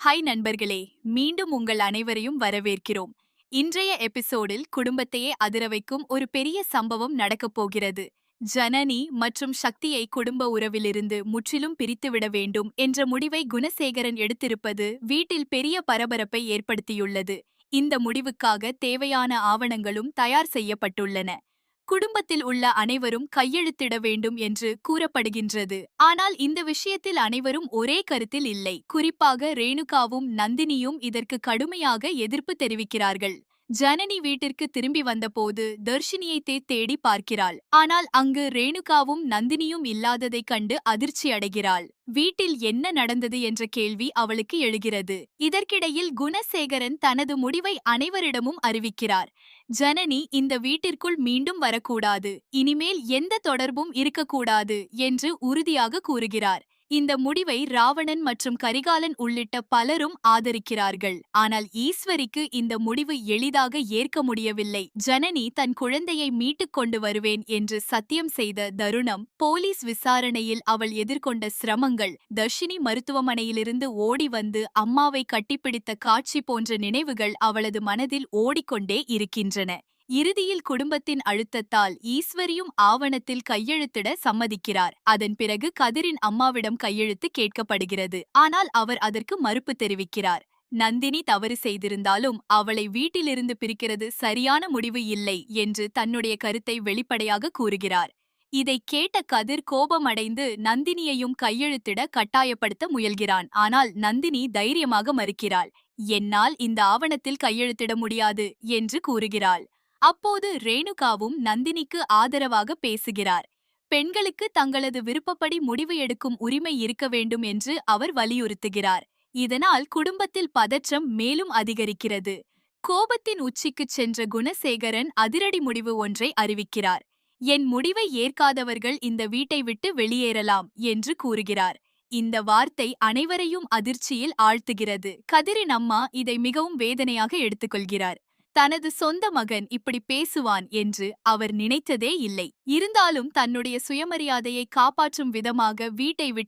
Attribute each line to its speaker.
Speaker 1: Hi நண்பர்களே, மீண்டும் உங்கள் அனைவரையும் வரவேற்கிறோம். இன்றைய எபிசோடில் குடும்பத்தையே அதிர வைக்கும் ஒரு பெரிய சம்பவம் நடக்கப் போகிறது. ஜனனி மற்றும் சக்தியை குடும்ப உறவிலிருந்து முற்றிலும் பிரித்துவிட வேண்டும் என்ற முடிவை குணசேகரன் எடுத்திருப்பது வீட்டில் பெரிய பரபரப்பை ஏற்படுத்தியுள்ளது. இந்த முடிவுக்காக தேவையான ஆவணங்களும் தயார் செய்யப்பட்டுள்ளன. குடும்பத்தில் உள்ள அனைவரும் கையெழுத்திட வேண்டும் என்று கூறப்படுகின்றது. ஆனால் இந்த விஷயத்தில் அனைவரும் ஒரே கருத்தில் இல்லை. குறிப்பாக ரேணுகாவும் நந்தினியும் இதற்கு கடுமையாக எதிர்ப்பு தெரிவிக்கிறார்கள். ஜனனி வீட்டிற்கு திரும்பி வந்தபோது தர்ஷினியை தேடி பார்க்கிறாள். ஆனால் அங்கு ரேணுகாவும் நந்தினியும் இல்லாததைக் கண்டு அதிர்ச்சி அடைகிறாள். வீட்டில் என்ன நடந்தது என்ற கேள்வி அவளுக்கு எழுகிறது. இதற்கிடையில் குணசேகரன் தனது முடிவை அனைவரிடமும் அறிவிக்கிறார். ஜனனி இந்த வீட்டிற்குள் மீண்டும் வரக்கூடாது, இனிமேல் எந்த தொடர்பும் இருக்கக்கூடாது என்று உறுதியாக கூறுகிறார். இந்த முடிவை ராவணன் மற்றும் கரிகாலன் உள்ளிட்ட பலரும் ஆதரிக்கிறார்கள். ஆனால் ஈஸ்வரிக்கு இந்த முடிவு எளிதாக ஏற்க முடியவில்லை. ஜனனி தன் குழந்தையை மீட்டுக் கொண்டு வருவேன் என்று சத்தியம் செய்த தருணம், போலீஸ் விசாரணையில் அவள் எதிர்கொண்ட சிரமங்கள், தர்ஷினி மருத்துவமனையிலிருந்து ஓடி வந்து அம்மாவை கட்டிப்பிடித்த காட்சி போன்ற நினைவுகள் அவளது மனதில் ஓடிக்கொண்டே இருக்கின்றன. இறுதியில் குடும்பத்தின் அழுத்தத்தால் ஈஸ்வரியும் ஆவணத்தில் கையெழுத்திட சம்மதிக்கிறார். அதன் பிறகு கதிரின் அம்மாவிடம் கையெழுத்து கேட்கப்படுகிறது. ஆனால் அவர் அதற்கு மறுப்பு தெரிவிக்கிறார். நந்தினி தவறு செய்திருந்தாலும் அவளை வீட்டிலிருந்து பிரிக்கிறது சரியான முடிவு இல்லை என்று தன்னுடைய கருத்தை வெளிப்படையாக கூறுகிறார். இதை கேட்ட கதிர் கோபமடைந்து நந்தினியையும் கையெழுத்திட கட்டாயப்படுத்த முயல்கிறான். ஆனால் நந்தினி தைரியமாக மறுக்கிறாள். என்னால் இந்த ஆவணத்தில் கையெழுத்திட முடியாது என்று கூறுகிறாள். அப்போது ரேணுகாவும் நந்தினிக்கு ஆதரவாக பேசுகிறார். பெண்களுக்கு தங்களது விருப்பப்படி முடிவு எடுக்கும் உரிமை இருக்க வேண்டும் என்று அவர் வலியுறுத்துகிறார். இதனால் குடும்பத்தில் பதற்றம் மேலும் அதிகரிக்கிறது. கோபத்தின் உச்சிக்குச் சென்ற குணசேகரன் அதிரடி முடிவு ஒன்றை அறிவிக்கிறார். என் முடிவை ஏற்காதவர்கள் இந்த வீட்டை விட்டு வெளியேறலாம் என்று கூறுகிறார். இந்த வார்த்தை அனைவரையும் அதிர்ச்சியில் ஆழ்த்துகிறது. கதிரின் அம்மா இதை மிகவும் வேதனையாக எடுத்துக்கொள்கிறார். தனது சொந்த மகன் இப்படி பேசுவான் என்று அவர் நினைத்ததே இல்லை. இருந்தாலும் தன்னுடைய சுயமரியாதையை காப்பாற்றும் விதமாக வீட்டை விட்டு